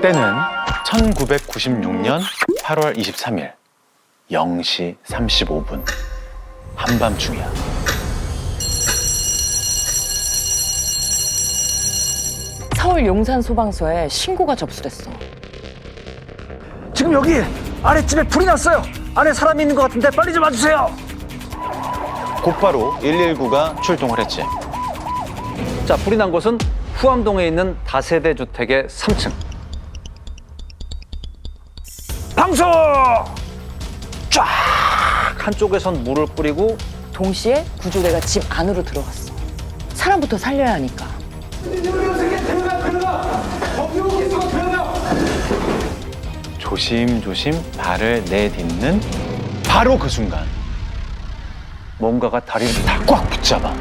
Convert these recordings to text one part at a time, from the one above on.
때는 1996년 8월 23일 0시 35분 한밤중이야. 서울 용산 소방서에 신고가 접수됐어. 지금 여기 아랫집에 불이 났어요. 안에 사람이 있는 것 같은데 빨리 좀 와주세요. 곧바로 119가 출동을 했지. 자, 불이 난 곳은 후암동에 있는 다세대 주택의 3층. 방수! 쫙! 한쪽에선 물을 뿌리고 동시에 구조대가 집 안으로 들어갔어. 사람부터 살려야 하니까. 조심조심 발을 내딛는 바로 그 순간 뭔가가 다리를 다 꽉 붙잡아.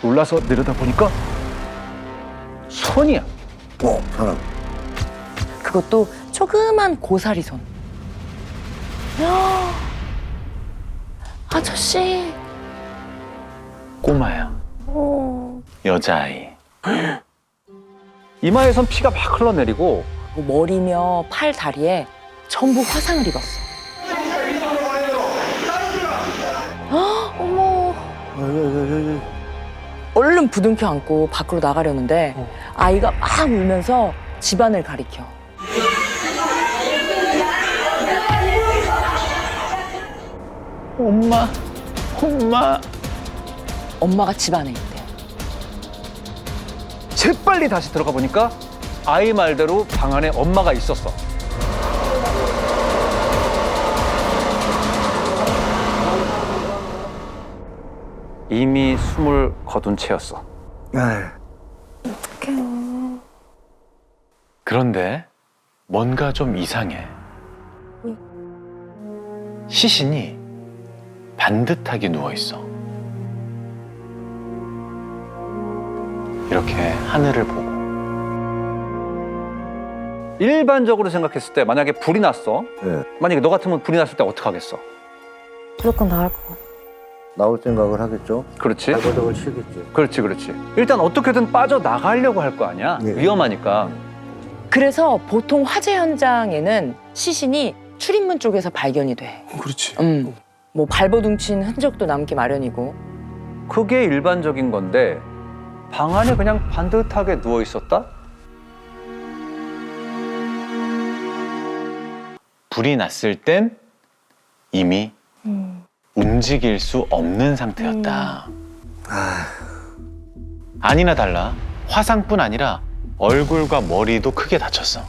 놀라서 내려다보니까 손이야. 사람. 그것도 조그만 고사리 손. 야, 아저씨. 꼬마야. 여자아이. 이마에선 피가 막 흘러내리고 머리며 팔, 다리에 전부 화상을 입었어. 어머. 얼른 부둥켜 안고 밖으로 나가려는데 아이가 막 울면서 집안을 가리켜. 엄마. 엄마가 집안에 있대. 재빨리 다시 들어가 보니까 아이 말대로 방 안에 엄마가 있었어. 이미 숨을 거둔 채였어. 그런데 뭔가 좀 이상해. 시신이 반듯하게 누워있어. 이렇게 하늘을 보고. 일반적으로 생각했을 때 만약에 불이 났어. 네. 만약에 너 같으면 불이 났을 때 어떡하겠어? 무조건 나갈 것 같아. 나올 생각을 하겠죠. 그렇지? 발버둥을 치겠지. 그렇지. 일단 어떻게든 빠져나가려고 할 거 아니야? 네. 위험하니까. 그래서 보통 화재 현장에는 시신이 출입문 쪽에서 발견이 돼. 그렇지. 뭐 발버둥 친 흔적도 남기 마련이고. 그게 일반적인 건데 방 안에 그냥 반듯하게 누워 있었다? 불이 났을 땐 이미 움직일 수 없는 상태였다. 아니나 달라 화상뿐 아니라 얼굴과 머리도 크게 다쳤어.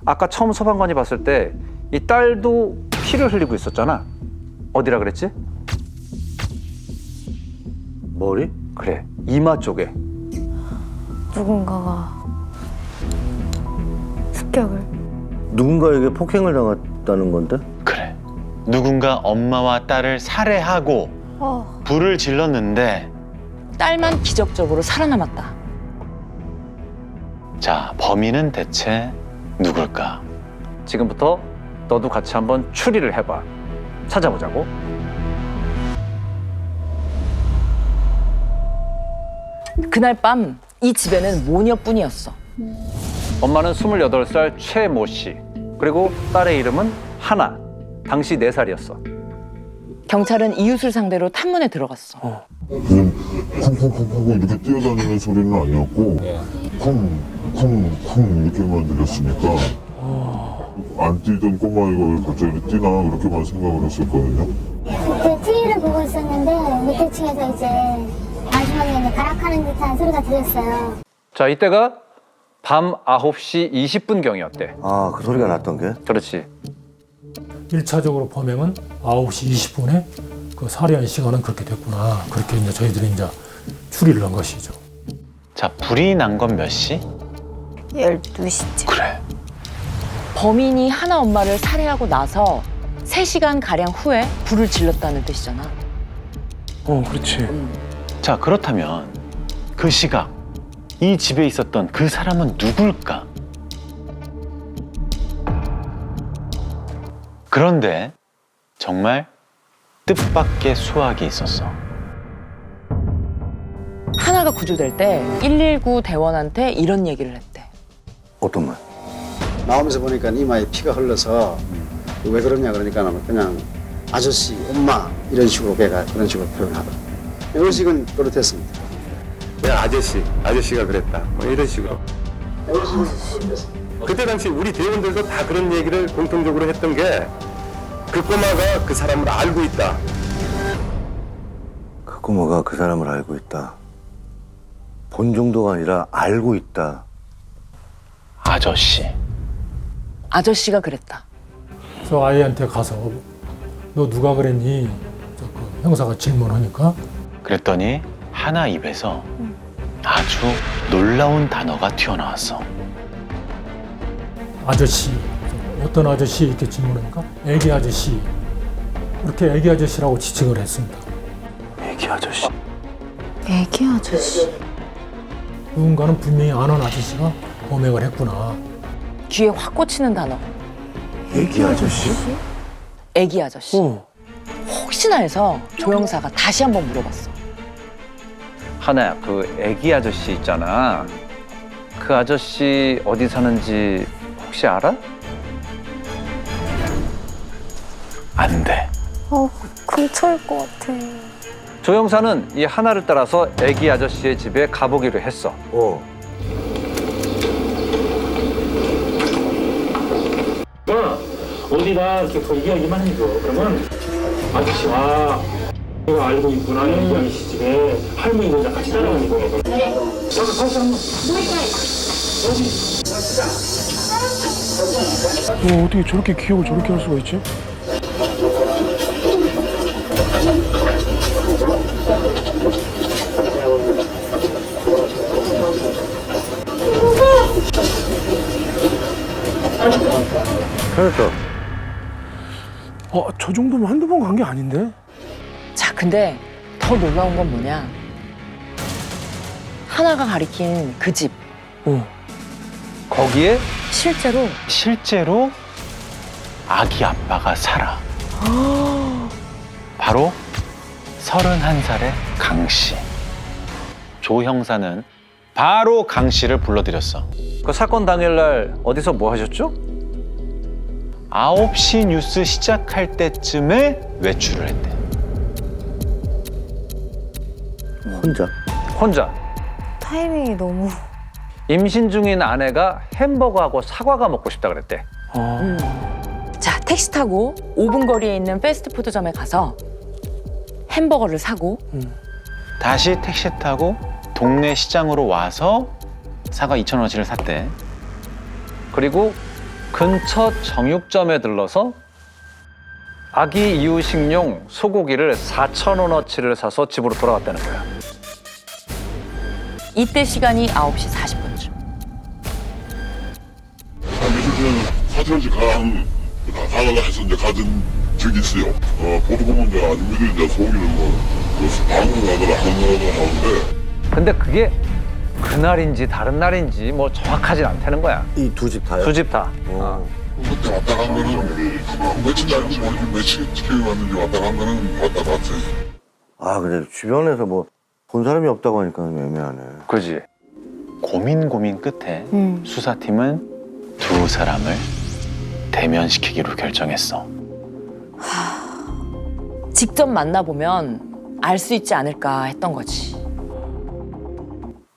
아까 처음 소방관이 봤을 때 이 딸도 피를 흘리고 있었잖아. 어디라 그랬지? 머리? 그래, 이마 쪽에. 누군가가 습격을. 누군가에게 폭행을 당했다는 건데? 그래. 누군가 엄마와 딸을 살해하고 불을 질렀는데 딸만 기적적으로 살아남았다. 자, 범인은 대체 누굴까? 지금부터 너도 같이 한번 추리를 해봐. 찾아보자고. 그날 밤 이 집에는 모녀뿐이었어. 엄마는 28살 최모 씨. 그리고 딸의 이름은 하나. 당시 4살이었어. 경찰은 이웃을 상대로 탐문에 들어갔어. 그냥 쿵쿵쿵쿵 이렇게 뛰어다니는 소리는 아니었고 쿵쿵쿵 이렇게만 들렸으니까 안 뛰던 꼬마아이가 왜 갑자기 뛰나 그렇게만 생각을 했었거든요. 그때 TV를 보고 있었는데 밑에 층에서 이제 마지막에 이제 발악하는 듯한 소리가 들렸어요. 자, 이때가 밤 9시 20분경이었대. 아, 그 소리가 났던 게? 그렇지. 1차적으로 범행은 9시 20분에 그 살해한 시간은 그렇게 됐구나. 그렇게 이제 저희들이 이제 추리를 한 것이죠. 자, 불이 난 건 몇 시? 12시쯤. 그래. 범인이 하나 엄마를 살해하고 나서 3시간가량 후에 불을 질렀다는 뜻이잖아. 그렇지. 자, 그렇다면 그 시각 이 집에 있었던 그 사람은 누굴까? 그런데 정말 뜻밖의 수확이 있었어. 하나가 구조될 때 119 대원한테 이런 얘기를 했대. 어떤 말? 나오면서 보니까 이마에 피가 흘러서 왜 그러냐 그러니까 그냥 아저씨, 엄마 이런 식으로 걔가 그런 식으로 표현하더라고요. 의식은 그렇댔습니다. 그냥 아저씨가 그랬다. 뭐 이런 식으로. 그때 당시 우리 대원들도 다 그런 얘기를 공통적으로 했던 게 그 꼬마가 그 사람을 알고 있다. 그 꼬마가 그 사람을 알고 있다. 본 정도가 아니라 알고 있다. 아저씨가 그랬다. 저 아이한테 가서 너 누가 그랬니? 그 형사가 질문하니까 그랬더니 하나 입에서 아주 놀라운 단어가 튀어나왔어. 아저씨, 어떤 아저씨 이렇게 질문하니까 애기 아저씨, 그렇게 애기 아저씨라고 지칭을 했습니다. 애기 아저씨. 애기 아저씨. 누군가는 분명히 아는 아저씨가 범행을 했구나. 귀에 확 꽂히는 단어. 애기 아저씨? 애기 아저씨. 혹시나 해서 조 형사가 다시 한번 물어봤어. 하나야, 그 애기 아저씨 있잖아. 그 아저씨 어디 사는지 혹시 알아? 안 돼. 근처일 것 같아. 조 형사는 이 하나를 따라서 애기 아저씨의 집에 가보기로 했어. 어디다 이렇게 그 이야기만 해줘. 그러면 아저씨가 내가 알고 있구나. 애기 아저씨 집에 할머니도 이제 같이 따라가지고. 어떻게 저렇게 기억을 저렇게 할 수가 있지? 그래서 저 정도면 한두 번 간 게 아닌데? 자, 근데 더 놀라운 건 뭐냐? 하나가 가리킨 그 집. 거기에 실제로 아기 아빠가 살아. 바로 31살의 강 씨. 조 형사는 바로 강 씨를 불러들였어. 그 사건 당일날 어디서 뭐 하셨죠? 9시 뉴스 시작할 때쯤에 외출을 했대. 혼자. 타이밍이 너무. 임신 중인 아내가 햄버거하고 사과가 먹고 싶다 그랬대. 자, 택시 타고 5분 거리에 있는 패스트푸드점에 가서 햄버거를 사고 다시 택시 타고 동네 시장으로 와서 사과 2,000원어치를 샀대. 그리고 근처 정육점에 들러서 아기 이유식용 소고기를 4,000원어치를 사서 집으로 돌아갔다는 거야. 이때 시간이 9시 40분쯤. 며칠 전에 사천시 가달라 해서 이제 가진 적이 있어요. 보도 보면 이제 아줌마들이 이제 소고기를 방문하더라 하는데. 근데 그게 그날인지 다른 날인지 뭐 정확하진 않다는 거야. 이 두 집 다요? 두 집 다. 그때 왔다 간 거는 며칠 날인지 모르지 며칠 왔는지 왔다 간 거는 왔다 갔어요. 아, 근데 주변에서 뭐 본 사람이 없다고 하니까 애매하네. 그지. 고민 끝에 수사팀은 두 사람을 대면시키기로 결정했어. 직접 만나보면 알 수 있지 않을까 했던 거지.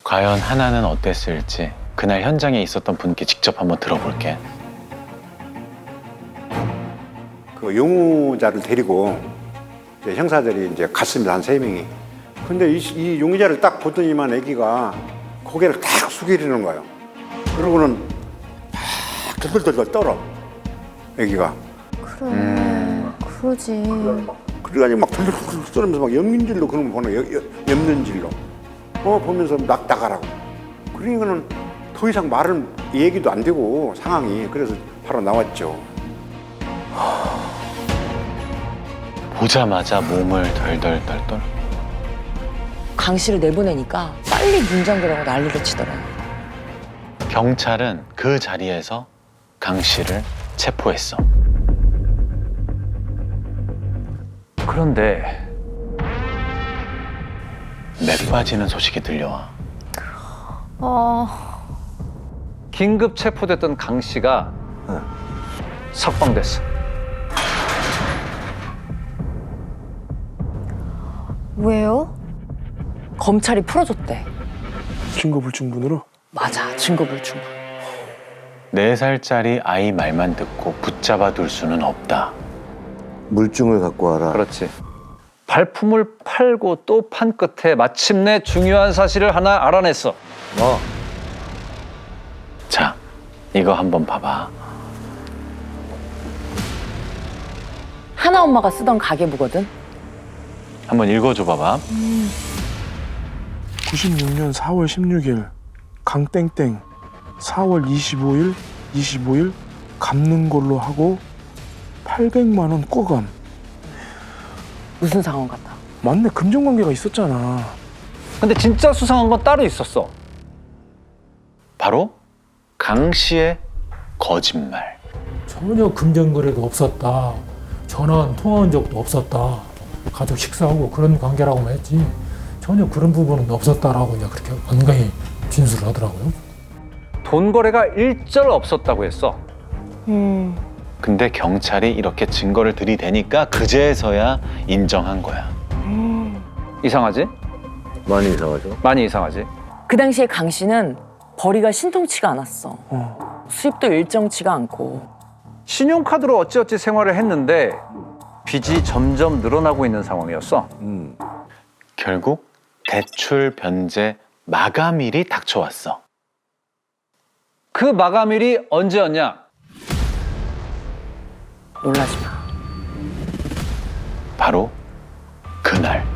과연 하나는 어땠을지 그날 현장에 있었던 분께 직접 한번 들어볼게. 그 용의자를 데리고 이제 형사들이 이제 갔습니다. 한 3명이. 근데 이 용의자를 딱 보더니만 애기가 고개를 딱 숙이려는 거예요. 그러고는 막 들들들들 떨어. 애기가. 그래. 그러지. 그래가지고 막 들들들 떨면서 막 염린질로 그런 거 보는 거예요. 염는질로. 보면서 나가라고. 그러니까는 더 이상 말은 얘기도 안 되고 상황이. 그래서 바로 나왔죠. 보자마자 몸을 덜덜 떨. 강 씨를 내보내니까 빨리 문 잠그라고 난리를 치더라고. 경찰은 그 자리에서 강 씨를 체포했어. 그런데 맥 빠지는 소식이 들려와. 긴급 체포됐던 강 씨가 석방됐어. 왜요? 검찰이 풀어줬대. 증거 불충분으로? 맞아, 증거 불충분. 4살짜리 아이 말만 듣고 붙잡아 둘 수는 없다. 물증을 갖고 와라. 그렇지. 발품을 팔고 또 판 끝에 마침내 중요한 사실을 하나 알아냈어. 자, 이거 한번 봐봐. 하나 엄마가 쓰던 가계부거든. 한번 읽어줘 봐봐. 96년 4월 16일 강땡땡 4월 25일 갚는 걸로 하고 800만 원 꼬감. 무슨 상황 같아? 맞네, 금전관계가 있었잖아. 근데 진짜 수상한 건 따로 있었어. 바로 강 씨의 거짓말. 전혀 금전거래도 없었다. 전화 한 통화한 적도 없었다. 가족 식사하고 그런 관계라고만 했지 전혀 그런 부분은 없었다라고 이제 그렇게 완강히 진술을 하더라고요. 돈 거래가 일절 없었다고 했어. 근데 경찰이 이렇게 증거를 들이대니까 그제서야 인정한 거야. 이상하지? 많이 이상하죠. 많이 이상하지? 그 당시에 강 씨는 벌이가 신통치가 않았어. 수입도 일정치가 않고. 신용카드로 어찌어찌 생활을 했는데 빚이 점점 늘어나고 있는 상황이었어. 결국 대출 변제 마감일이 닥쳐왔어. 그 마감일이 언제였냐? 놀라지 마. 바로 그날.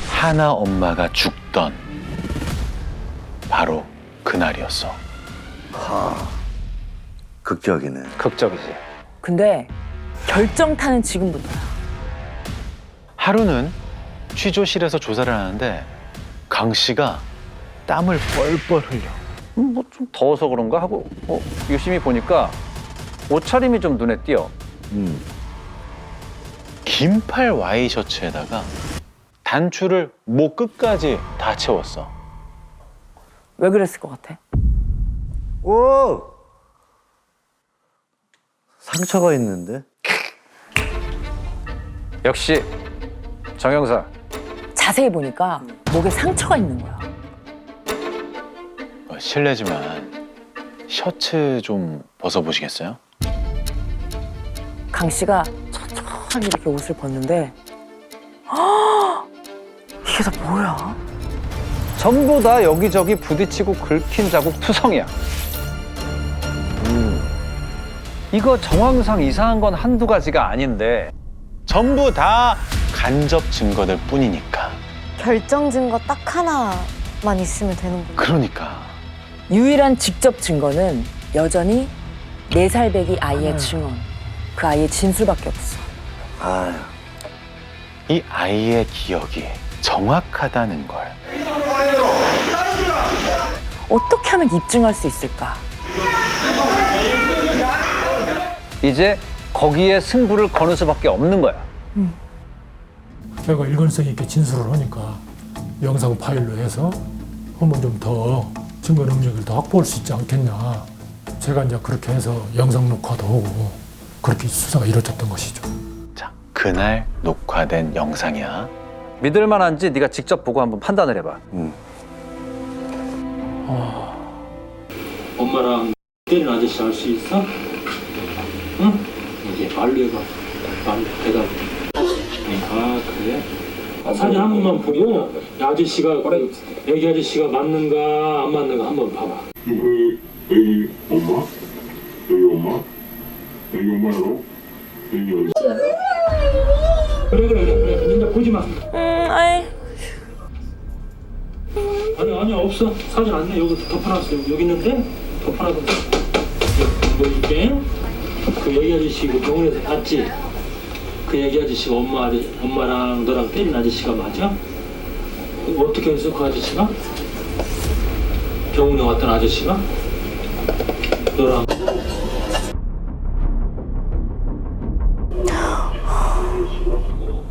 하나 엄마가 죽던 바로 그날이었어. 극적이네. 극적이지. 근데 결정타는 지금부터야. 하루는 취조실에서 조사를 하는데 강 씨가 땀을 뻘뻘 흘려. 뭐 좀 더워서 그런가 하고 유심히 보니까 옷차림이 좀 눈에 띄어. 긴팔 와이셔츠에다가 단추를 목 끝까지 다 채웠어. 왜 그랬을 것 같아? 오! 상처가 있는데? 역시 정 형사. 자세히 보니까 목에 상처가 있는 거야. 실례지만 셔츠 좀 벗어보시겠어요? 강 씨가 천천히 이렇게 옷을 벗는데 이게 다 뭐야? 전부 다 여기저기 부딪히고 긁힌 자국 투성이야. 이거 정황상 이상한 건 한두 가지가 아닌데 전부 다 간접 증거들 뿐이니까. 결정 증거 딱 하나만 있으면 되는구나. 그러니까. 유일한 직접 증거는 여전히 4살 배기 아이의 증언. 그 아이의 진술밖에 없어. 아유. 이 아이의 기억이 정확하다는 걸. 어떻게 하면 입증할 수 있을까? 이제 거기에 승부를 거는 수밖에 없는 거야. 제가 일관성 있게 진술을 하니까 영상 파일로 해서 한번 좀 더 증거 능력을 더 확보할 수 있지 않겠냐. 제가 이제 그렇게 해서 영상 녹화도 하고 그렇게 수사가 이루어졌던 것이죠. 자, 그날 녹화된 영상이야. 믿을 만한지 네가 직접 보고 한번 판단을 해봐. 엄마랑 때리는 아저씨 알 수 있어? 응? 이제 말로 해봐. 말로 대답. 아 그래? 사진 한 번만 보고 이 아저씨가 애기 아저씨가 맞는가 안 맞는가 한번 봐봐. 애기 엄마? 애기 엄마? 애기 엄마로? 애기 어디? 그래 이제 보지 마. 아이. 아니 없어. 사진 안 돼. 여기 덮어놨어. 여기 있는데 덮어놨어. 보여줄게. 그 애기 아저씨 그 병원에서 봤지? 그 애기 아저씨가 엄마랑 너랑 때린 아저씨가 맞아? 어떻게 했어 그 아저씨가? 병원에 왔던 아저씨가? 너랑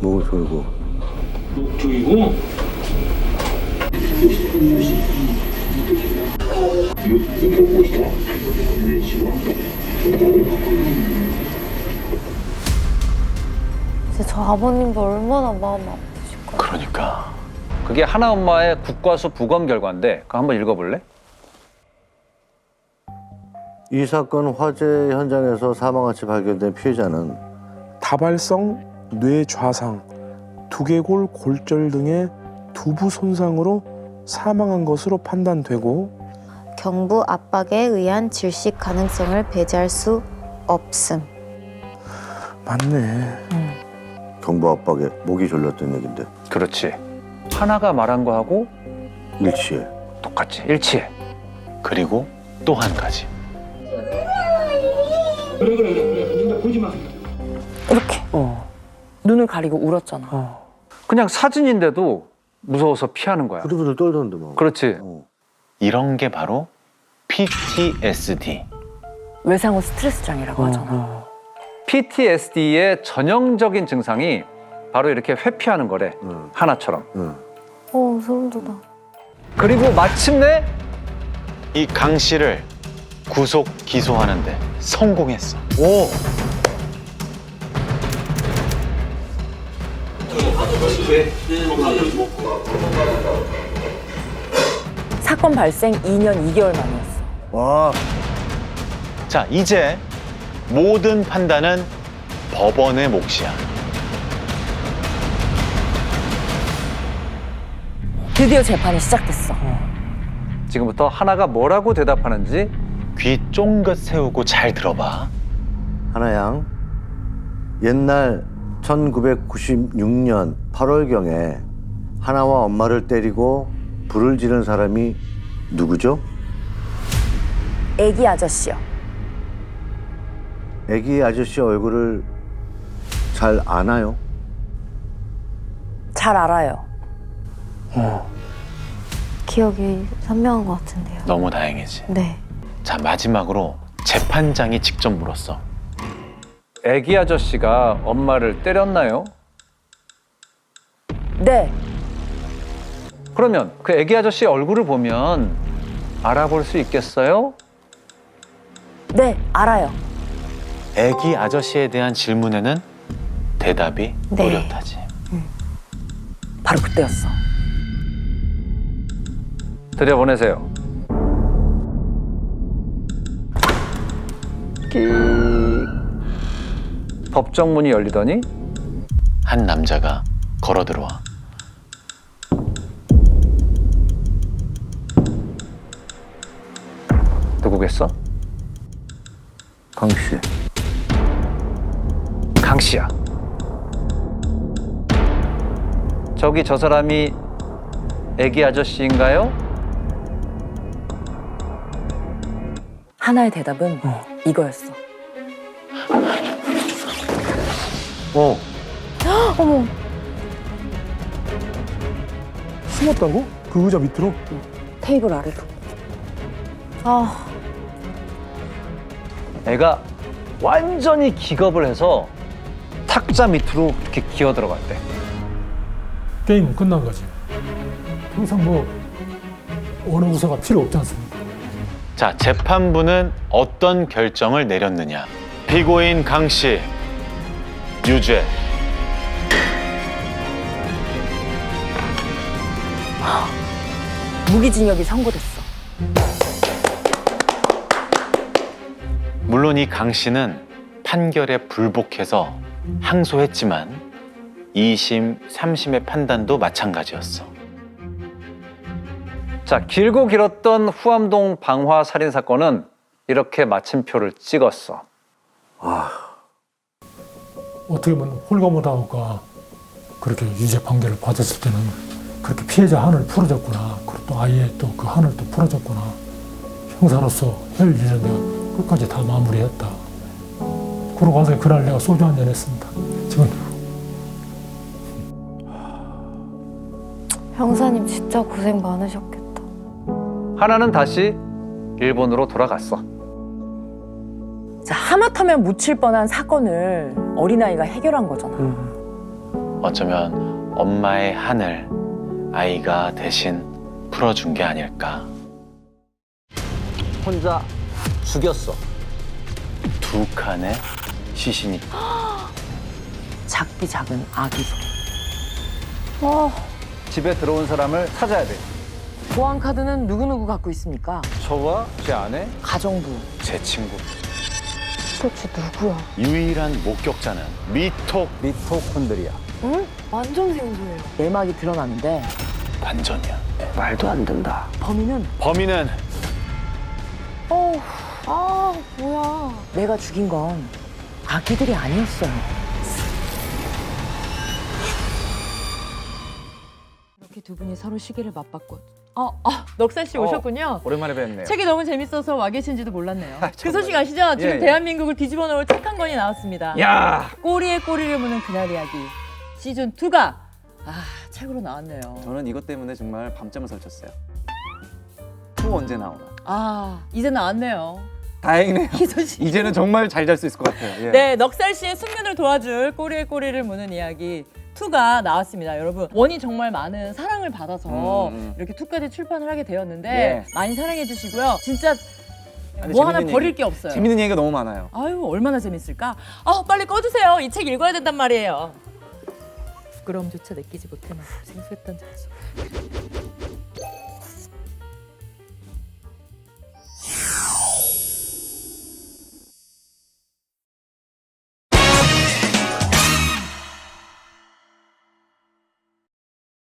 목을 조이고. 목 조이고 진짜 저 아버님도 얼마나 마음 아프실까요? 그러니까. 그게 하나 엄마의 국과수 부검 결과인데 그거 한번 읽어볼래? 이 사건 화재 현장에서 사망한 채 발견된 피해자는 다발성 뇌 좌상, 두개골 골절 등의 두부 손상으로 사망한 것으로 판단되고 경부 압박에 의한 질식 가능성을 배제할 수 없음. 맞네. 경부 압박에 목이 졸렸던 얘긴데 그렇지. 하나가 말한 거하고 일치해. 똑같이 일치해. 그리고 또 한 가지. 그래 니네 보지 마. 이렇게 눈을 가리고 울었잖아. 그냥 사진인데도 무서워서 피하는 거야. 부들부들 떨던데 뭐. 그렇지. 이런 게 바로 PTSD. 외상후 스트레스 장애라고 하잖아. PTSD의 전형적인 증상이 바로 이렇게 회피하는 거래. 하나처럼. 소름 돋아. 그리고 마침내 이 강 씨를 구속 기소하는데 성공했어. 오. 사건 발생 2년 2개월 만이었어. 와. 자, 이제 모든 판단은 법원의 몫이야. 드디어 재판이 시작됐어. 지금부터 하나가 뭐라고 대답하는지 귀 쫑긋 세우고 잘 들어봐. 하나양, 옛날 1996년 8월경에 하나와 엄마를 때리고 불을 지른 사람이 누구죠? 애기 아저씨요. 애기 아저씨 얼굴을 잘 아나요? 잘 알아요. 기억이 선명한 것 같은데요. 너무 다행이지. 네. 자, 마지막으로 재판장이 직접 물었어. 애기 아저씨가 엄마를 때렸나요? 네. 그러면 그 애기 아저씨 얼굴을 보면 알아볼 수 있겠어요? 네, 알아요. 애기 아저씨에 대한 질문에는 대답이 네. 또렷하지. 바로 그때였어. 들여보내세요. 법정 문이 열리더니 한 남자가 걸어 들어와. 누구겠어? 강 씨. 강 씨야. 저기 저 사람이 애기 아저씨인가요? 하나의 대답은 이거였어. 어머. 숨었다고? 그 의자 밑으로? 테이블 아래로. 아, 애가 완전히 기겁을 해서 탁자 밑으로 이렇게 기어 들어갔대. 게임은 끝난 거지. 더 이상 뭐 어느 부서가 필요 없지 않습니까? 자, 재판부는 어떤 결정을 내렸느냐. 피고인 강 씨, 유죄. 무기징역이 선고됐어. 물론 이 강 씨는 판결에 불복해서 항소했지만 2심, 3심의 판단도 마찬가지였어. 자, 길고 길었던 후암동 방화 살인 사건은 이렇게 마침표를 찍었어. 어떻게 보면 홀가분하니까 그렇게 유죄 판결을 받았을 때는 그렇게 피해자 한을 풀어줬구나. 그리고 또 아이의 또 그 한을 또 풀어줬구나. 형사로서 할 일은 내가 끝까지 다 마무리했다. 그러고 와서 그날 내가 소주 한잔 했습니다. 지금 형사님 진짜 고생 많으셨겠다. 하나는 다시 일본으로 돌아갔어. 자, 하마터면 묻힐 뻔한 사건을 어린아이가 해결한 거잖아. 어쩌면 엄마의 한을 아이가 대신 풀어준 게 아닐까. 혼자 죽였어. 두 칸의 시신이. 작디 작은 아기 손. 집에 들어온 사람을 찾아야 돼. 보안 카드는 누구누구 갖고 있습니까? 저와 제 아내, 가정부. 제 친구. 도대체 누구야? 유일한 목격자는 미토콘드리아. 응? 완전 생소해요. 내막이 드러났는데 반전이야. 말도 안 된다. 범인은 뭐야. 내가 죽인 건 아기들이 아니었어요. 이렇게 두 분이 서로 시계를 맞바꿔. 넉살 씨 오셨군요. 오랜만에 뵙네요. 책이 너무 재밌어서 와 계신지도 몰랐네요. 그 정말요? 소식 아시죠? 지금 예. 대한민국을 뒤집어 놓을 책 한 권이 나왔습니다. 야, 꼬리에 꼬리를 무는 그날 이야기 시즌 2가 책으로 나왔네요. 저는 이것 때문에 정말 밤잠을 설쳤어요. 또 언제 나오나? 이제 나왔네요. 다행이네요. 이 소식. 이제는 정말 잘 잘 수 있을 것 같아요. 예. 네, 넉살 씨의 숙면을 도와줄 꼬리에 꼬리를 무는 이야기 2가 나왔습니다. 여러분, 원이 정말 많은 사랑을 받아서 이렇게 2까지 출판을 하게 되었는데 네. 많이 사랑해 주시고요. 진짜 아니, 뭐 하나 재밌는 버릴 얘기, 게 없어요. 재밌는 얘기가 너무 많아요. 아유, 얼마나 재밌을까? 빨리 꺼주세요. 이 책 읽어야 된단 말이에요. 부끄러움조차 느끼지 못해 막 생소했던 장소.